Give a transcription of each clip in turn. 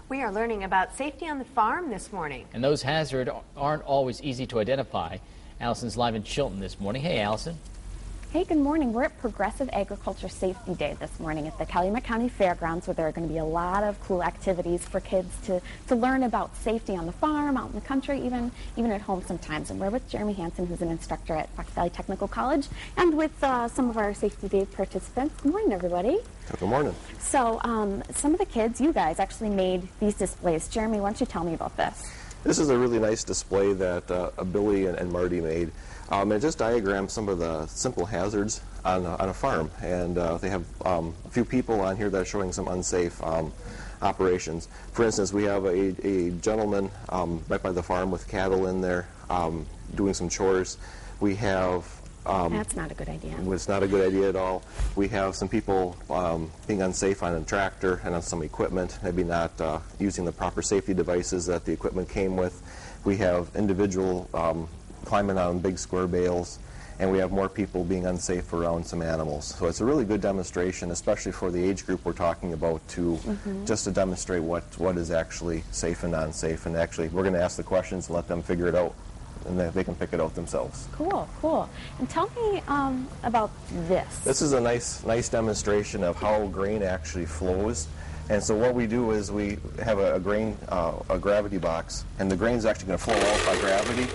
We are learning about safety on the farm this morning. And those hazards aren't always easy to identify. Allison's live in Chilton this morning. Hey, Allison. Hey, good morning. We're at Progressive Agriculture Safety Day this morning at the Calumet County Fairgrounds, where there are going to be a lot of cool activities for kids to learn about safety on the farm, out in the country, even at home sometimes. And we're with Jeremy Hansen, who's an instructor at Fox Valley Technical College, and with some of our Safety Day participants. Good morning, everybody. Good morning. So some of the kids, you guys, actually made these displays. Jeremy, why don't you tell me about this? This is a really nice display that Billy and Marty made. It just diagrams some of the simple hazards on a farm, and they have a few people on here that are showing some unsafe operations. For instance, we have a gentleman right by the farm with cattle in there doing some chores. We have that's not a good idea. It's not a good idea at all. We have some people being unsafe on a tractor and on some equipment, maybe not using the proper safety devices that the equipment came with. We have individual climbing on big square bales, and we have more people being unsafe around some animals. So it's a really good demonstration, especially for the age group we're talking about, to just to demonstrate what is actually safe and unsafe. And actually, we're going to ask the questions and let them figure it out, and they can pick it out themselves. Cool, cool. And tell me about this. This is a nice demonstration of how grain actually flows. And so what we do is we have a gravity box, and the grain's actually going to flow out by gravity.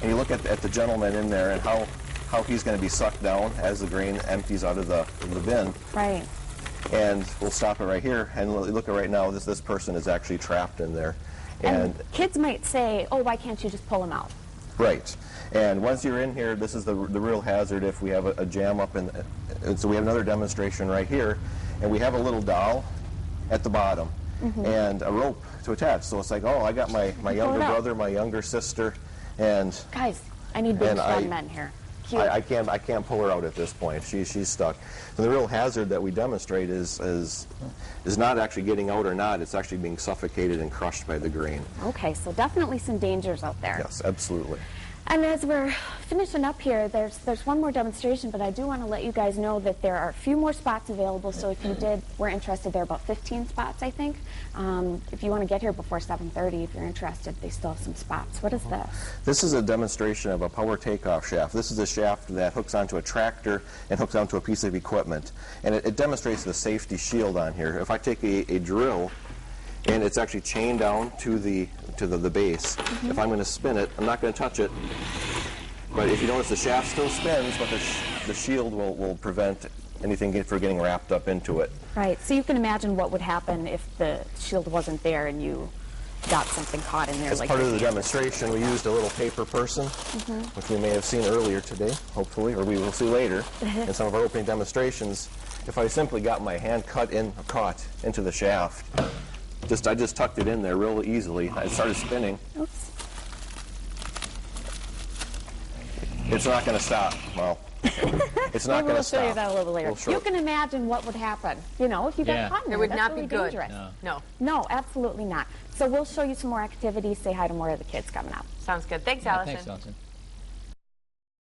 And you look at the gentleman in there and how he's going to be sucked down as the grain empties out of the bin. Right. And we'll stop it right here, and look at right now, this person is actually trapped in there. And kids might say, oh, why can't you just pull him out? Right. And once you're in here, this is the real hazard if we have a jam up. And so we have another demonstration right here, and we have a little dowel at the bottom and a rope to attach. So it's like, oh, I got my younger brother, my younger sister, and guys, I need big strong men here. I can't pull her out at this point. She's stuck. So the real hazard that we demonstrate is not actually getting out or not. It's actually being suffocated and crushed by the grain. Okay, so definitely some dangers out there. Yes, absolutely. And as we're finishing up here, there's one more demonstration, but I do want to let you guys know that there are a few more spots available. So if you were interested, there are about 15 spots, I think. If you want to get here before 7:30, if you're interested, they still have some spots. What is this? This is a demonstration of a power takeoff shaft. This is a shaft that hooks onto a tractor and hooks onto a piece of equipment. And it demonstrates the safety shield on here. If I take a drill, and it's actually chained down to the base. If I'm going to spin it, I'm not going to touch it. But if you notice, the shaft still spins, but the shield will prevent anything from getting wrapped up into it. Right. So you can imagine what would happen if the shield wasn't there and you got something caught in there. As part of the demonstration, we used a little paper person, which we may have seen earlier today, hopefully, or we will see later in some of our opening demonstrations. If I simply got my hand caught into the shaft, I just tucked it in there real easily. I started spinning. Oops. It's not going to stop. Well, it's not going to stop. We'll show you that a little later. You can imagine what would happen, if you got caught in there. It would not be good. Dangerous. No. No, absolutely not. So we'll show you some more activities. Say hi to more of the kids coming up. Sounds good. Thanks, Allison. Thanks, Allison.